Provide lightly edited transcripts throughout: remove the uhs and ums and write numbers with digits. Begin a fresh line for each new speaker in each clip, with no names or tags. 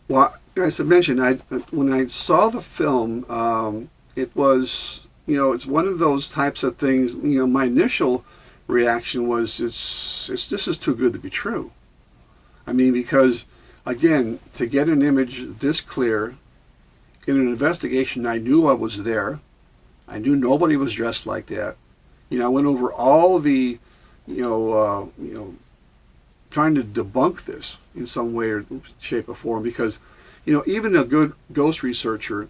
Well, as I mentioned, when I saw the film, it was, it's one of those types of things. My initial reaction was, this is too good to be true. I mean, because again, to get an image this clear in an investigation, I knew I was there. I knew nobody was dressed like that. I went over all the, trying to debunk this in some way or shape or form, because, even a good ghost researcher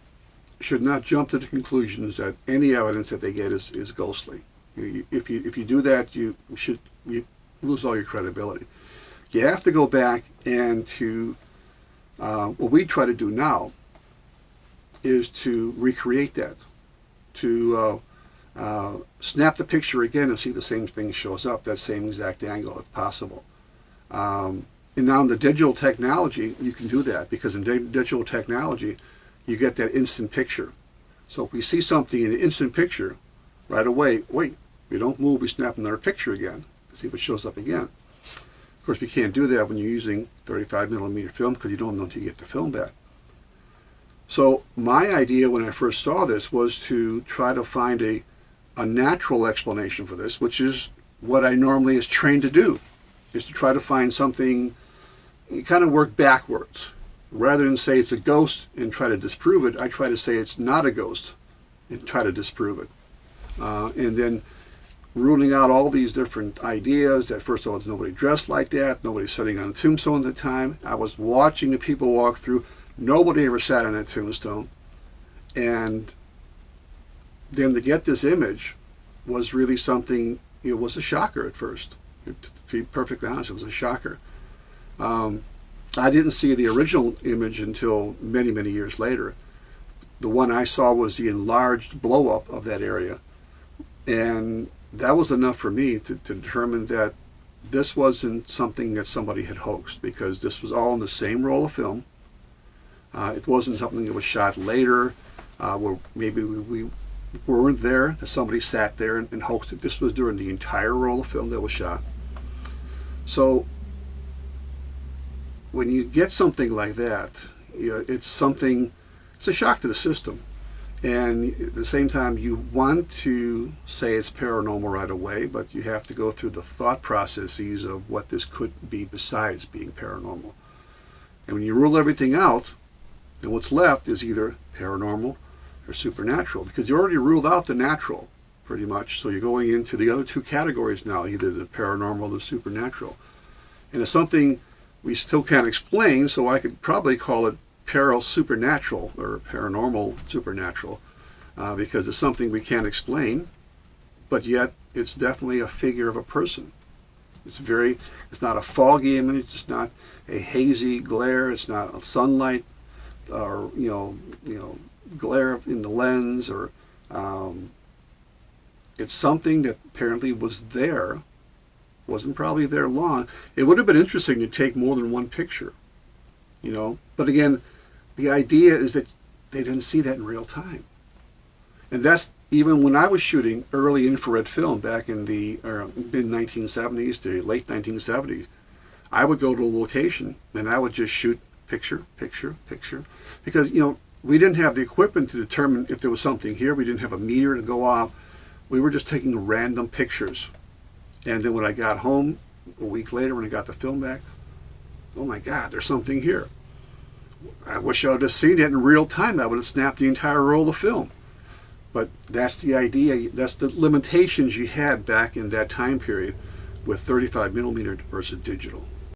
should not jump to the conclusions that any evidence that they get is ghostly. If you do that, you lose all your credibility. You have to go back and what we try to do now is to recreate that, to snap the picture again and see the same thing shows up, that same exact angle if possible. And now in the digital technology, you can do that, because in digital technology, you get that instant picture. So if we see something in the instant picture, right away, wait, we don't move, we snap another picture again to see if it shows up again. Of course, we can't do that when you're using 35 millimeter film, because you don't know until you get the film back. So my idea when I first saw this was to try to find a natural explanation for this, which is what I normally is trained to do, is to try to find something, you kind of work backwards. Rather than say it's a ghost and try to disprove it, I try to say it's not a ghost and try to disprove it. And then ruling out all these different ideas that, first of all, there's nobody dressed like that, nobody's sitting on a tombstone at the time. I was watching the people walk through. Nobody ever sat on that tombstone. And then to get this image was really something, it was a shocker at first. To be perfectly honest, it was a shocker. I didn't see the original image until many, many years later. The one I saw was the enlarged blow-up of that area. And that was enough for me to determine that this wasn't something that somebody had hoaxed, because this was all in the same roll of film. It wasn't something that was shot later, where maybe we weren't there, that somebody sat there and hoaxed it. This was during the entire roll of film that was shot. So when you get something like that, it's a shock to the system. And at the same time, you want to say it's paranormal right away, but you have to go through the thought processes of what this could be besides being paranormal. And when you rule everything out, then what's left is either paranormal or supernatural, because you already ruled out the natural, pretty much. So you're going into the other two categories now, either the paranormal or the supernatural. And it's something we still can't explain, so I could probably call it supernatural or paranormal supernatural, because it's something we can't explain, but yet it's definitely a figure of a person. It's not a foggy image, it's not a hazy glare, it's not a sunlight or glare in the lens, or it's something that apparently was there, wasn't probably there long. It would have been interesting to take more than one picture, but again, the idea is that they didn't see that in real time. And that's even when I was shooting early infrared film back in the mid-1970s to late 1970s, I would go to a location and I would just shoot picture, picture, picture. Because, we didn't have the equipment to determine if there was something here. We didn't have a meter to go off. We were just taking random pictures. And then when I got home, a week later when I got the film back, oh my God, there's something here. I wish I would have seen it in real time. I would have snapped the entire roll of film. But that's the idea. That's the limitations you had back in that time period with 35 millimeter versus digital.